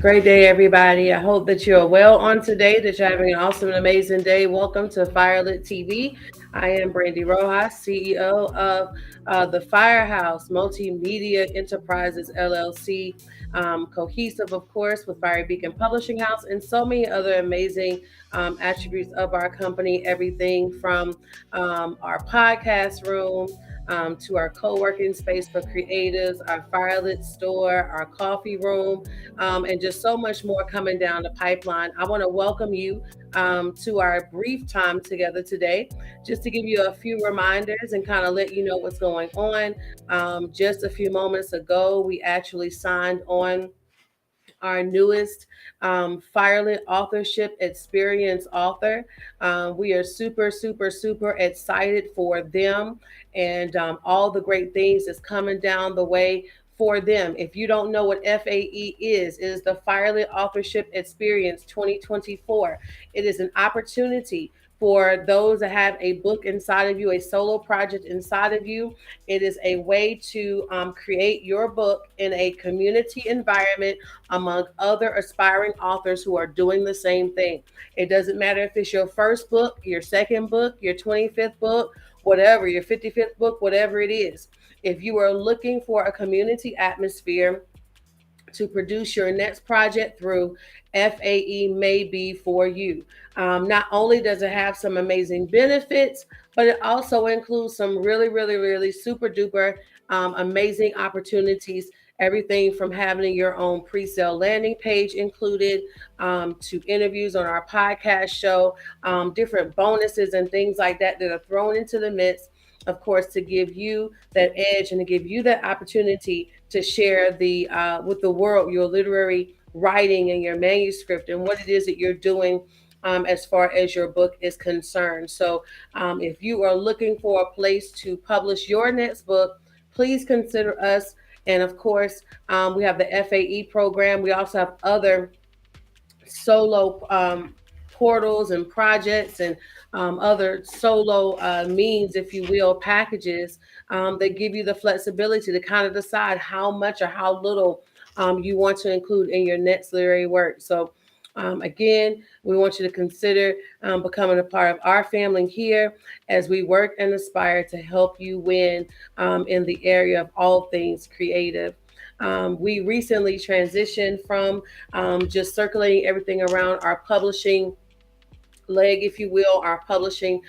Great day, everybody. I hope that you're well on today, that you're having an awesome and amazing day. Welcome to FYRELIT TV. I am Brandy Rojas, CEO of the Firehouse Multimedia Enterprises LLC, cohesive, of course, with Fiery Beacon Publishing House and so many other amazing attributes of our company. Everything from our podcast room to our co-working space for creatives, our Firelit store, our coffee room, and just so much more coming down the pipeline. I want to welcome you to our brief time together today, just to give you a few reminders and kind of let you know what's going on. Just a few moments ago, we actually signed on our newest Firelit Authorship Experience author. We are super, super, super excited for them and all the great things that's coming down the way for them. If you don't know what FAE is, it is the Firelit Authorship Experience 2024. It is an opportunity for those that have a book inside of you, a solo project inside of you. It is a way to create your book in a community environment among other aspiring authors who are doing the same thing. It doesn't matter if it's your first book, your second book, your 25th book, whatever, your 55th book, whatever it is. If you are looking for a community atmosphere to produce your next project through, FAE may be for you. Not only does it have some amazing benefits, but it also includes some really, really, really super duper amazing opportunities. Everything from having your own pre-sale landing page included, to interviews on our podcast show, different bonuses and things like that are thrown into the mix, of course, to give you that edge and to give you that opportunity to share the with the world your literary writing and your manuscript and what it is that you're doing as far as your book is concerned. So, if you are looking for a place to publish your next book, please consider us. And of course, we have the FAE program. We also have other solo portals and projects and other solo means, if you will, packages that give you the flexibility to kind of decide how much or how little you want to include in your next literary work. So, again, we want you to consider becoming a part of our family here as we work and aspire to help you win in the area of all things creative. We recently transitioned from just circulating everything around our publishing leg, if you will, our publishing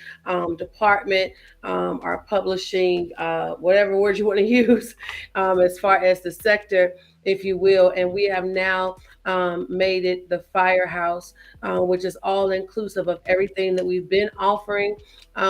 department, our publishing, whatever word you want to use, as far as the sector, if you will. And we have now made it the Firehouse, which is all inclusive of everything that we've been offering.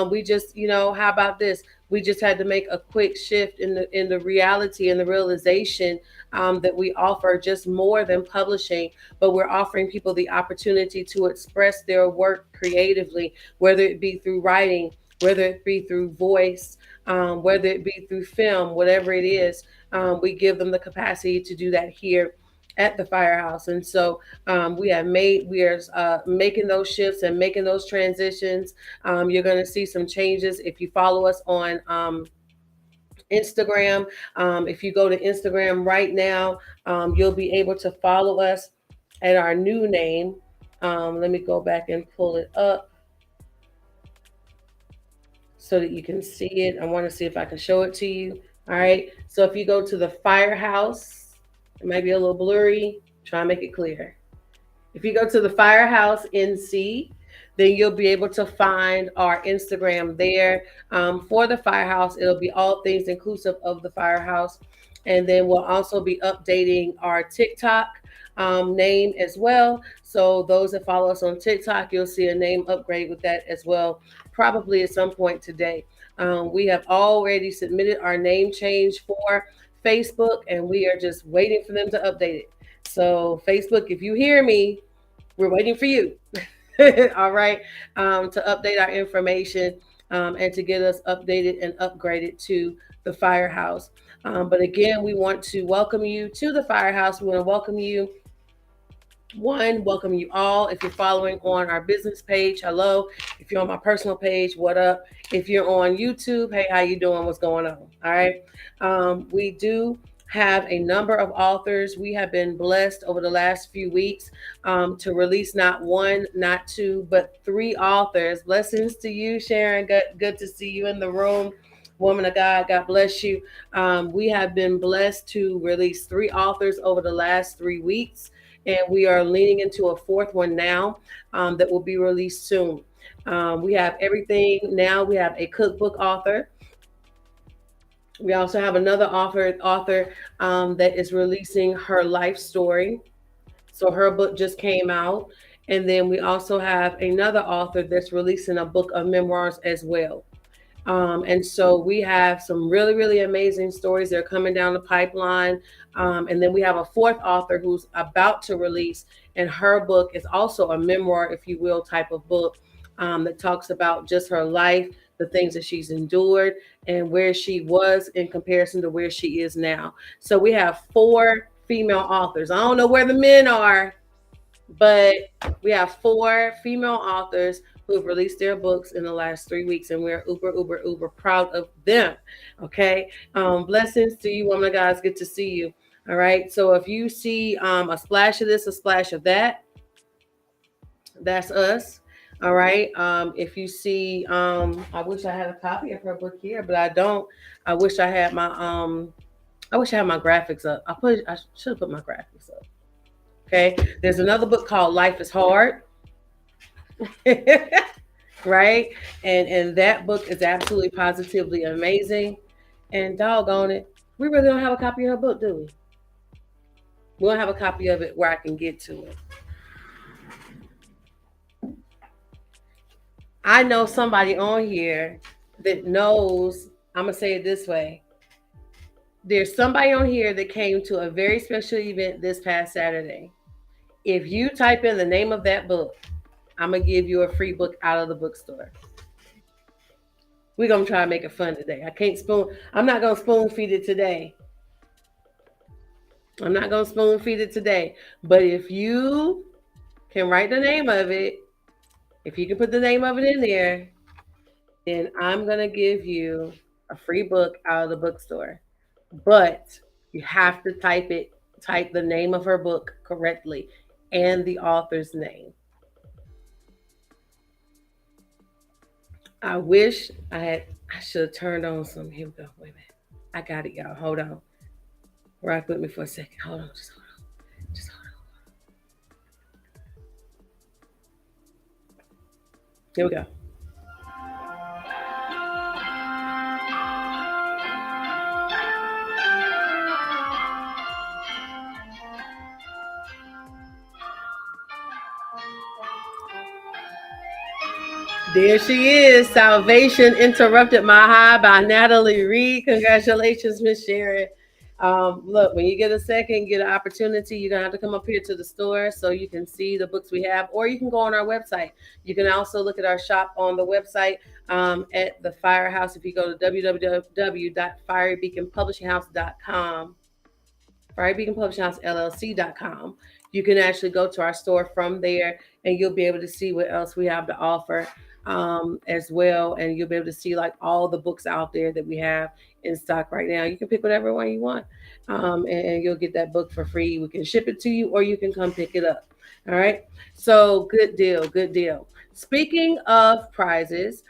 We just, how about this? We just had to make a quick shift in the reality and the realization that we offer just more than publishing, but we're offering people the opportunity to express their work creatively, whether it be through writing, whether it be through voice, whether it be through film, whatever it is. We give them the capacity to do that here at the Firehouse. And so we are making those shifts and making those transitions. You're going to see some changes if you follow us on Instagram. If you go to Instagram right now, you'll be able to follow us at our new name. Let me go back and pull it up so that you can see it. I want to see if I can show it to you. All right. So if you go to the Firehouse, it might be a little blurry. Try and make it clear. If you go to the Firehouse NC, then you'll be able to find our Instagram there. For the Firehouse, it'll be all things inclusive of the Firehouse. And then we'll also be updating our TikTok name as well. So those that follow us on TikTok, you'll see a name upgrade with that as well, probably at some point today. We have already submitted our name change for Facebook, and we are just waiting for them to update it. So Facebook, if you hear me, we're waiting for you. All right, to update our information and to get us updated and upgraded to the Firehouse. But again, we want to welcome you to the Firehouse. We want to welcome you. Welcome you all. If you're following on our business page, hello. If you're on my personal page, what up? If you're on YouTube, hey, how you doing? What's going on? All right. We do have a number of authors. We have been blessed over the last few weeks to release not one, not two, but three authors. Blessings to you, Sharon. Good to see you in the room. Woman of God, God bless you. We have been blessed to release three authors over the last 3 weeks, and we are leaning into a fourth one now that will be released soon. We have everything now. We have a cookbook author. We also have another author that is releasing her life story. So her book just came out. And then we also have another author that's releasing a book of memoirs as well. And so we have some really, really amazing stories that are coming down the pipeline. And then we have a fourth author who's about to release, and her book is also a memoir, if you will, type of book that talks about just her life, the things that she's endured, and where she was in comparison to where she is now. So we have four female authors. I don't know where the men are, but we have four female authors who have released their books in the last 3 weeks, and we're uber proud of them. Okay. Blessings to you, woman of God. It's good to see you. All right. So if you see a splash of this, a splash of that, that's us. All right. If you see, I wish I had a copy of her book here, but I don't. I wish I had my graphics up. I should have put my graphics up. Okay. There's another book called Life is Hard. Right? And that book is absolutely positively amazing. And doggone it, we really don't have a copy of her book, do we? We don't have a copy of it where I can get to it. I know somebody on here that knows, I'm gonna say it this way. There's somebody on here that came to a very special event this past Saturday. If you type in the name of that book, I'm gonna give you a free book out of the bookstore. We're gonna try to make it fun today. I'm not gonna spoon feed it today. I'm not gonna spoon feed it today. But if you can write the name of it, if you can put the name of it in there, then I'm gonna give you a free book out of the bookstore. But you have to type the name of her book correctly and the author's name. I wish I should have turned on some. Here we go. Wait a minute. I got it, y'all. Hold on. Rock with me for a second. Hold on. Just hold on. Just hold on. Here we go. There she is. Salvation Interrupted My High by Natalie Reed. Congratulations, Miss Sharon. Look, when you get a second, get an opportunity, you're gonna have to come up here to the store so you can see the books we have, or you can go on our website. You can also look at our shop on the website at the Firehouse. If you go to www.fierybeaconpublishinghouse.com, FYREBeaconPublishingHouseLLC.com, you can actually go to our store from there, and you'll be able to see what else we have to offer as well. And you'll be able to see like all the books out there that we have in stock right now. You can pick whatever one you want, and you'll get that book for free. We can ship it to you, or you can come pick it up. All right. So good deal. Good deal. Speaking of prizes,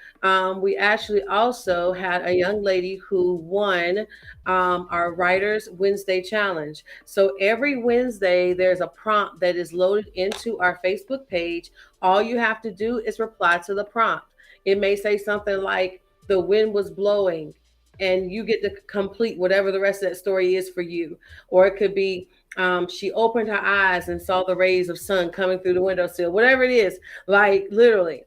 we actually also had a young lady who won our Writers Wednesday Challenge. So every Wednesday, there's a prompt that is loaded into our Facebook page. All you have to do is reply to the prompt. It may say something like, "The wind was blowing," and you get to complete whatever the rest of that story is for you. Or it could be, she opened her eyes and saw the rays of sun coming through the windowsill, whatever it is, like literally.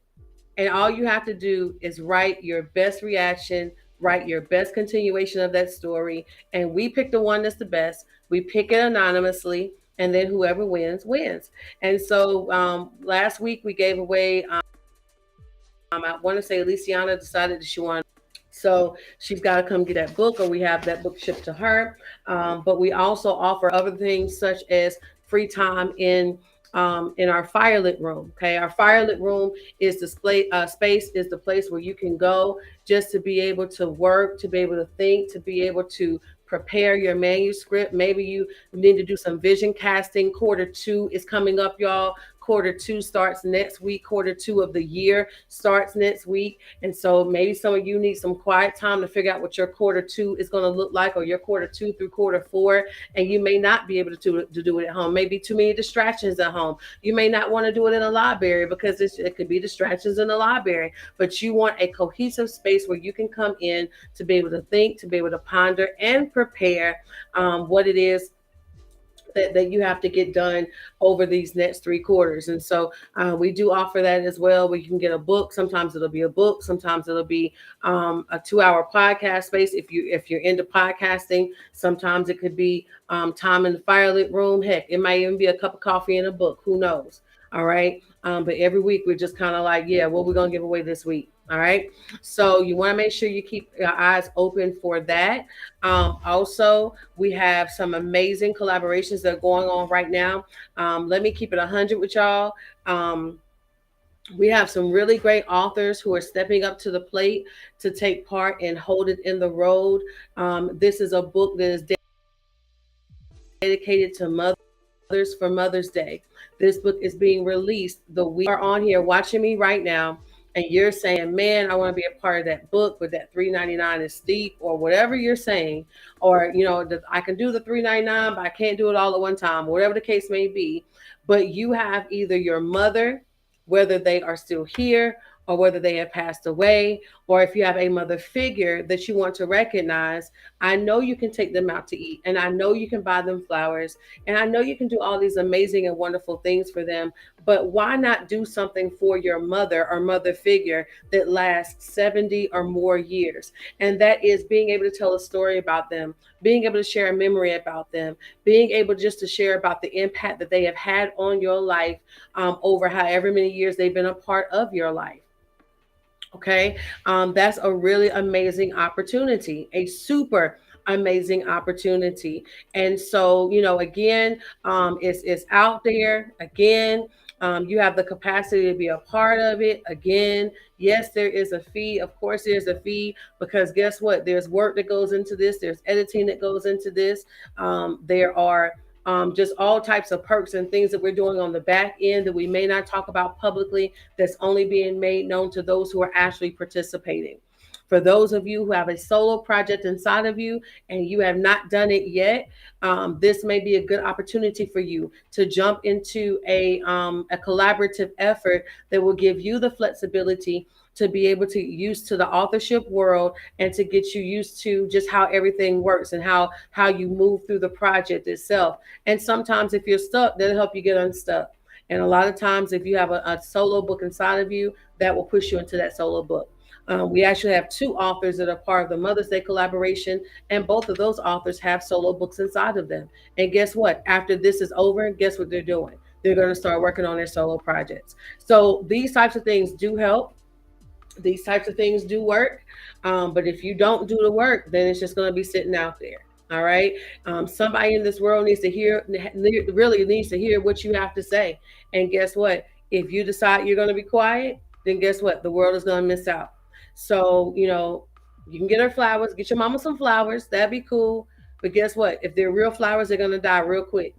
And all you have to do is write your best reaction, write your best continuation of that story. And we pick the one that's the best. We pick it anonymously, and then whoever wins, wins. And so last week we gave away, I want to say Luciana decided that she wanted. So she's got to come get that book, or we have that book shipped to her. But we also offer other things such as free time in our FYRELIT room. Okay, our FYRELIT room is space is the place where you can go just to be able to work, to be able to think, to be able to prepare your manuscript. Maybe you need to do some vision casting. Quarter 2 is coming up, y'all. Quarter 2 starts next week. Quarter 2 of the year starts next week. And so maybe some of you need some quiet time to figure out what your Quarter 2 is going to look like, or your Quarter 2 through Quarter 4. And you may not be able to do it at home. Maybe too many distractions at home. You may not want to do it in a library because it could be distractions in the library, but you want a cohesive space where you can come in to be able to think, to be able to ponder and prepare what it is that you have to get done over these next 3 quarters. And so we do offer that as well, where you can get a book. Sometimes it'll be a book. Sometimes it'll be a 2-hour podcast space. If you're into podcasting, sometimes it could be time in the firelit room. Heck, it might even be a cup of coffee and a book. Who knows? All right. But every week we're just kind of like, yeah, what we're going to give away this week. All right. So you want to make sure you keep your eyes open for that. Also, we have some amazing collaborations that are going on right now. Let me keep it 100 with y'all. We have some really great authors who are stepping up to the plate to take part and hold it in the road. This is a book that is dedicated to mothers for Mother's Day. This book is being released the week you are on here watching me right now, and you're saying, "Man, I want to be a part of that book, but that $3.99 is steep," or whatever you're saying, or I can do the $3.99, but I can't do it all at one time, whatever the case may be. But you have either your mother, whether they are still here or whether they have passed away, or if you have a mother figure that you want to recognize, I know you can take them out to eat, and I know you can buy them flowers, and I know you can do all these amazing and wonderful things for them. But why not do something for your mother or mother figure that lasts 70 or more years? And that is being able to tell a story about them, being able to share a memory about them, being able just to share about the impact that they have had on your life over however many years they've been a part of your life. Okay. That's a really amazing opportunity, a super amazing opportunity. And so, again, it's out there. Again, you have the capacity to be a part of it. Again, yes, there is a fee. Of course, there's a fee, because guess what? There's work that goes into this. There's editing that goes into this. There are just all types of perks and things that we're doing on the back end that we may not talk about publicly, that's only being made known to those who are actually participating. For those of you who have a solo project inside of you and you have not done it yet, this may be a good opportunity for you to jump into a collaborative effort that will give you the flexibility to be able to use to the authorship world, and to get you used to just how everything works and how you move through the project itself. And sometimes if you're stuck, that'll help you get unstuck. And a lot of times, if you have a solo book inside of you, that will push you into that solo book. We actually have 2 authors that are part of the Mother's Day collaboration, and both of those authors have solo books inside of them. And guess what? After this is over, guess what they're doing? They're going to start working on their solo projects. So these types of things do help. These types of things do work. But if you don't do the work, then it's just going to be sitting out there. All right. Somebody in this world really needs to hear what you have to say. And guess what? If you decide you're going to be quiet, then guess what? The world is going to miss out. So, you can get her flowers, get your mama some flowers. That'd be cool. But guess what? If they're real flowers, they're going to die real quick.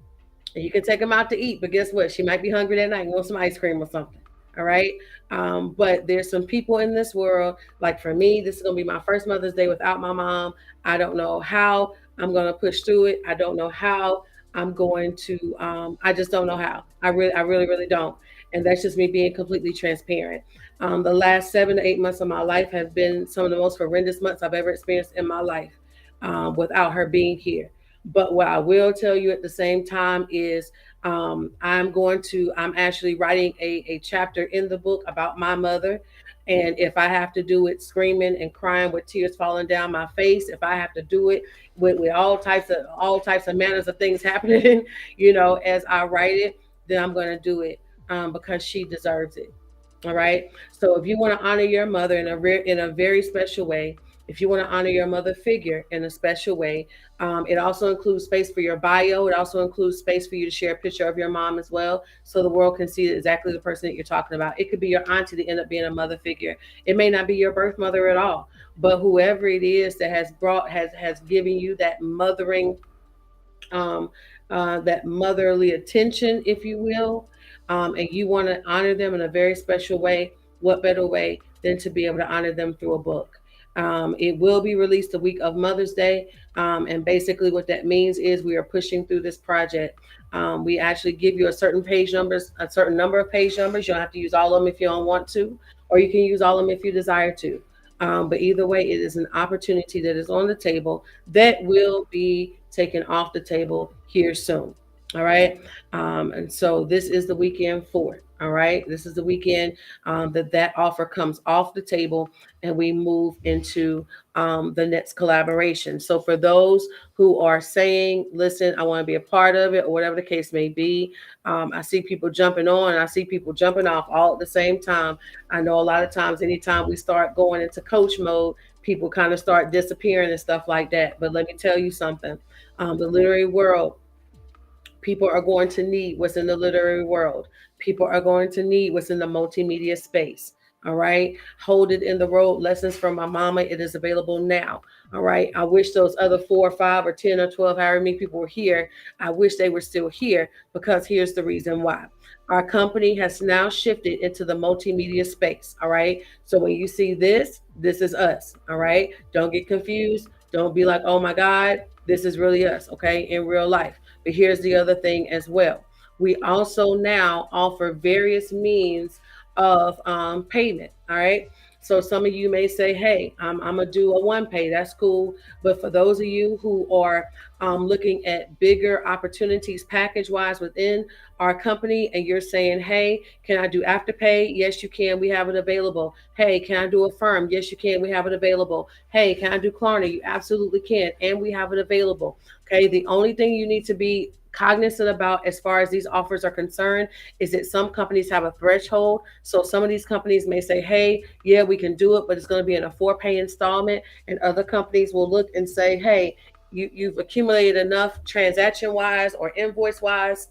And you can take them out to eat. But guess what? She might be hungry that night and want some ice cream or something. All right. But there's some people in this world, like for me, this is going to be my first Mother's Day without my mom. I don't know how I'm going to push through it. I don't know how I'm going to, I just don't know how. I really, really don't. And that's just me being completely transparent. The last 7 to 8 months of my life have been some of the most horrendous months I've ever experienced in my life, without her being here. But what I will tell you at the same time is, I'm actually writing a chapter in the book about my mother. And if I have to do it screaming and crying with tears falling down my face, if I have to do it with all types of manners of things happening, as I write it, then I'm going to do it, because she deserves it. All right. So if you want to honor your mother in a very special way, if you want to honor your mother figure in a special way. It also includes space for your bio. It also includes space for you to share a picture of your mom as well, so the world can see exactly the person that you're talking about. It could be your auntie that end up being a mother figure. It may not be your birth mother at all, but whoever it is that has given you um, that motherly attention, if you will, and you want to honor them in a very special way, what better way than to be able to honor them through a book? It will be released the week of Mother's Day. And basically, what that means is we are pushing through this project. We actually give you a certain number of page numbers. You don't have to use all of them if you don't want to, or you can use all of them if you desire to. But either way, it is an opportunity that is on the table that will be taken off the table here soon. All right. And so this is the weekend for it. All right. This is the weekend that offer comes off the table and we move into the next collaboration. So for those who are saying, listen, I want to be a part of it, or whatever the case may be, I see people jumping on and I see people jumping off all at the same time. I know a lot of times, anytime we start going into coach mode, people kind of start disappearing and stuff like that. But let me tell you something, the literary world, people are going to need what's in the literary world. People are going to need what's in the multimedia space. All right. Hold it in the road. Lessons from my mama. It is available now. All right. I wish those other 4 or 5 or 10 or 12, however many people were here, I wish they were still here, because here's the reason why. Our company has now shifted into the multimedia space. All right. So when you see this, this is us. All right. Don't get confused. Don't be like, oh my God, this is really us. Okay. In real life. But here's the other thing as well. We also now offer various means of payment. All right. So some of you may say, hey, I'm going to do a one pay. That's cool. But for those of you who are looking at bigger opportunities package wise within our company, and you're saying, hey, can I do Afterpay? Yes, you can. We have it available. Hey, can I do Affirm? Yes, you can. We have it available. Hey, can I do Klarna? You absolutely can. And we have it available. Okay. The only thing you need to be cognizant about as far as these offers are concerned is that some companies have a threshold. So some of these companies may say, hey, yeah, we can do it, but it's going to be in a 4-pay installment. And other companies will look and say, hey, you've accumulated enough transaction wise or invoice wise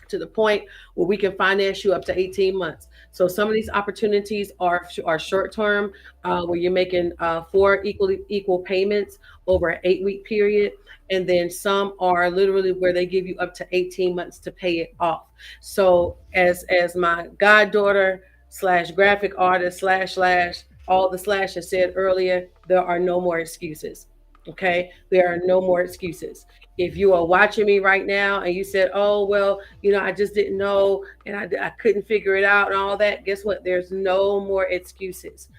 to the point where we can finance you up to 18 months. So some of these opportunities are short term, where you're making 4 equal payments over an 8-week period. And then some are literally where they give you up to 18 months to pay it off. So as my goddaughter slash graphic artist slash all the slashes said earlier, there are no more excuses. Okay, there are no more excuses. If you are watching me right now and you said, oh, well, I just didn't know and I couldn't figure it out and all that, guess what? There's no more excuses.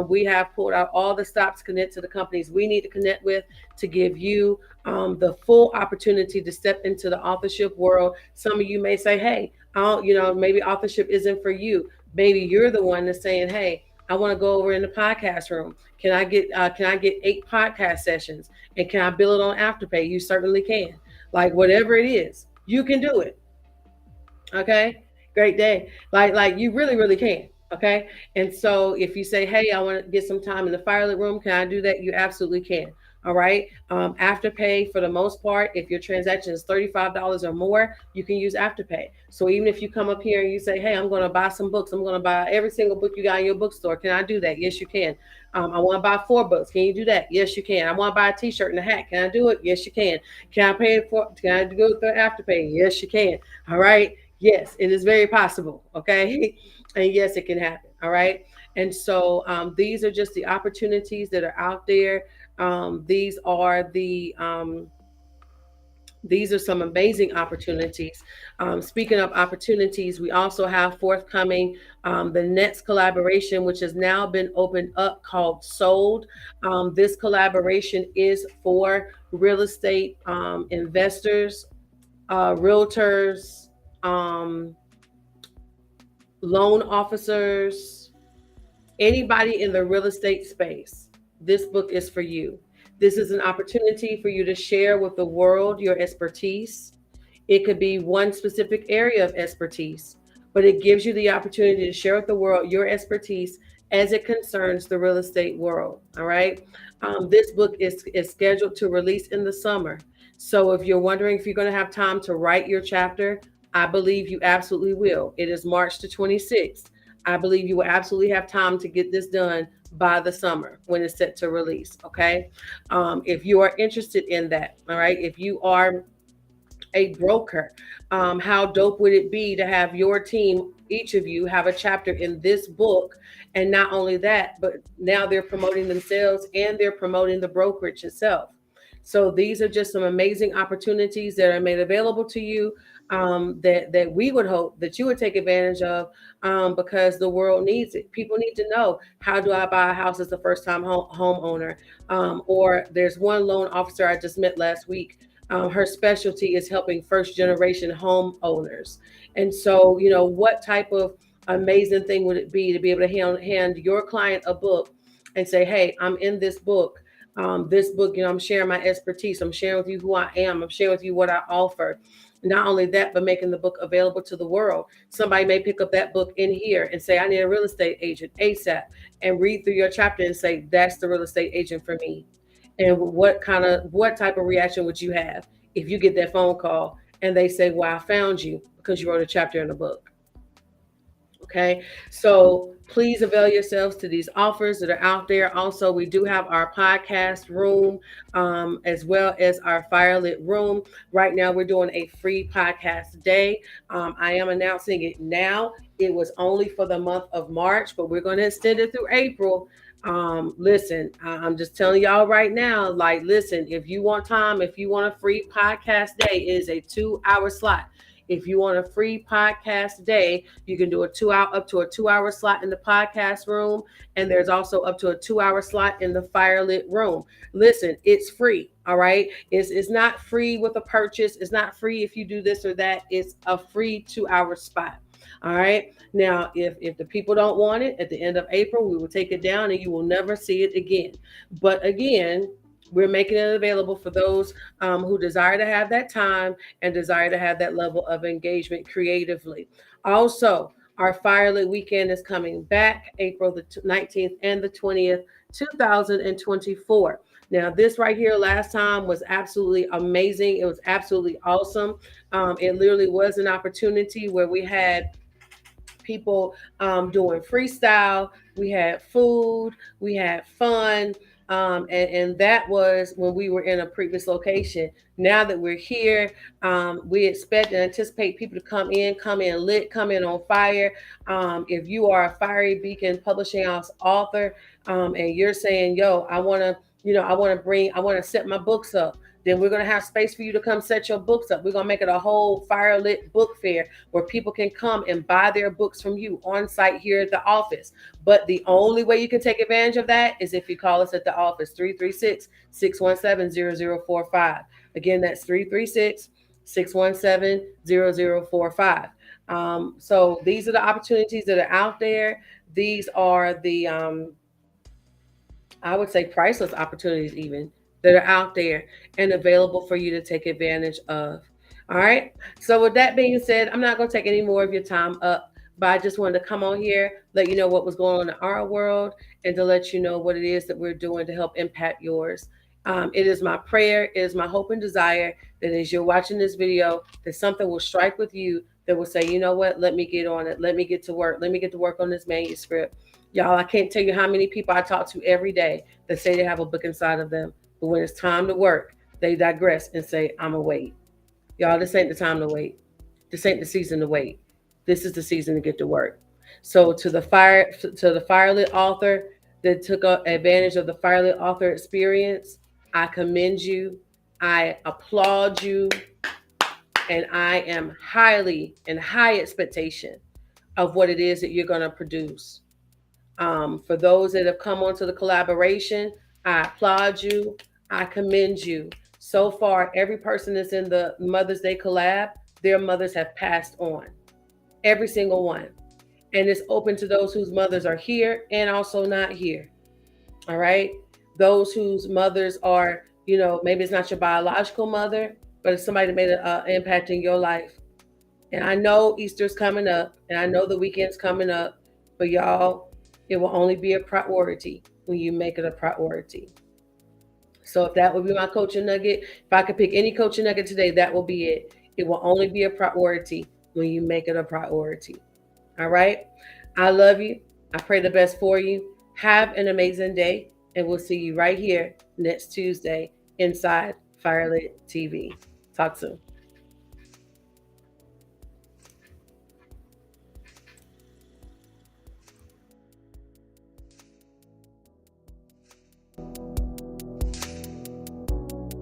We have pulled out all the stops to connect to the companies we need to connect with to give you the full opportunity to step into the authorship world. Some of you may say, hey, maybe authorship isn't for you. Maybe you're the one that's saying, hey, I want to go over in the podcast room. Can I get 8 podcast sessions? And can I bill it on Afterpay? You certainly can. Like whatever it is, you can do it. Okay. Great day. Like you really, really can. Okay. And so if you say, hey, I want to get some time in the FYRELIT room, can I do that? You absolutely can. All right. Afterpay, for the most part, if your transaction is $35 or more, you can use Afterpay. So even if you come up here and you say, hey, I'm going to buy some books, I'm going to buy every single book you got in your bookstore, can I do that? Yes, you can. I want to buy 4 books. Can you do that? Yes, you can. I want to buy a t-shirt and a hat. Can I do it? Yes, you can. Can I pay it for? Can I go through Afterpay? Yes, you can. All right. Yes, it is very possible. Okay. And yes, it can happen. All right. And so these are just the opportunities that are out there. These are some amazing opportunities. Speaking of opportunities, we also have forthcoming the next collaboration, which has now been opened up, called Sold. This collaboration is for real estate investors, realtors, loan officers, anybody in the real estate space. This book is for you. This is an opportunity for you to share with the world your expertise. It could be one specific area of expertise, but it gives you the opportunity to share with the world your expertise as it concerns the real estate world. All right. This book is scheduled to release in the summer. So if you're wondering if you're going to have time to write your chapter, I believe you absolutely will. It is March the 26th. I believe you will absolutely have time to get this done by the summer when it's set to release. Okay. If you are interested in that, all right, if you are a broker, how dope would it be to have your team, each of you, have a chapter in this book? And not only that, but now they're promoting themselves and they're promoting the brokerage itself. So these are just some amazing opportunities that are made available to you, that we would hope that you would take advantage of, because the world needs it. People need to know, how do I buy a house as a first time homeowner? Or there's one loan officer I just met last week. Her specialty is helping first generation homeowners. And so, what type of amazing thing would it be to be able to hand your client a book and say, hey, I'm in this book. This book, I'm sharing my expertise. I'm sharing with you who I am. I'm sharing with you what I offer. Not only that, but making the book available to the world. Somebody may pick up that book in here and say, I need a real estate agent ASAP, and read through your chapter and say, that's the real estate agent for me. And what type of reaction would you have if you get that phone call and they say, well, I found you because you wrote a chapter in a book? Okay, so please avail yourselves to these offers that are out there. Also, we do have our podcast room, as well as our FYRELIT room. Right now, we're doing a free podcast day. I am announcing it now. It was only for the month of March, but we're going to extend it through April. Listen, I'm just telling y'all right now, like, listen, if you want time, if you want a free podcast day, it is a 2-hour slot. If you want a free podcast day, you can do up to a 2-hour slot in the podcast room. And there's also up to a 2-hour slot in the FYRELIT room. Listen, it's free. All right. It's not free with a purchase. It's not free if you do this or that. It's a free 2-hour spot. All right. Now, if the people don't want it at the end of April, we will take it down and you will never see it again. But again, we're making it available for those who desire to have that time and desire to have that level of engagement creatively. Also, our FYRELIT weekend is coming back April the 19th and the 20th, 2024. Now, this right here last time was absolutely amazing. It was absolutely awesome. It literally was an opportunity where we had people doing freestyle. We had food, we had fun. And that was when we were in a previous location. Now that we're here, we expect and anticipate people to come in lit, come in on fire. If you are a Fiery Beacon Publishing House author, and you're saying, yo, I want to set my books up, then we're going to have space for you to come set your books up. We're going to make it a whole FYRELIT book fair where people can come and buy their books from you on site here at the office. But the only way you can take advantage of that is if you call us at the office, 336-617-0045. Again, that's 336-617-0045. So these are the opportunities that are out there. These are the, I would say, priceless opportunities even, that are out there and available for you to take advantage of. All right. So with that being said, I'm not going to take any more of your time up, but I just wanted to come on here, let you know what was going on in our world, and to let you know what it is that we're doing to help impact yours. It is my prayer, it is my hope and desire that as you're watching this video, that something will strike with you that will say, you know what, let me get on it. Let me get to work. Let me get to work on this manuscript. Y'all, I can't tell you how many people I talk to every day that say they have a book inside of them. But when it's time to work, they digress and say, I'm going to wait. Y'all, this ain't the time to wait. This ain't the season to wait. This is the season to get to work. So to the FYRELIT author that took advantage of the FYRELIT author experience, I commend you. I applaud you. And I am highly in high expectation of what it is that you're going to produce. For those that have come onto the collaboration, I applaud you. I commend you. So far, every person that's in the Mother's Day collab, their mothers have passed on. Every single one. And it's open to those whose mothers are here and also not here. All right. Those whose mothers are, maybe it's not your biological mother, but it's somebody that made an impact in your life. And I know Easter's coming up, and I know the weekend's coming up, but y'all, It will only be a priority when you make it a priority. So if that would be my coaching nugget, if I could pick any coaching nugget today, that will be it. It will only be a priority when you make it a priority. All right. I love you. I pray the best for you. Have an amazing day. And we'll see you right here next Tuesday inside FYRELIT TV. Talk soon.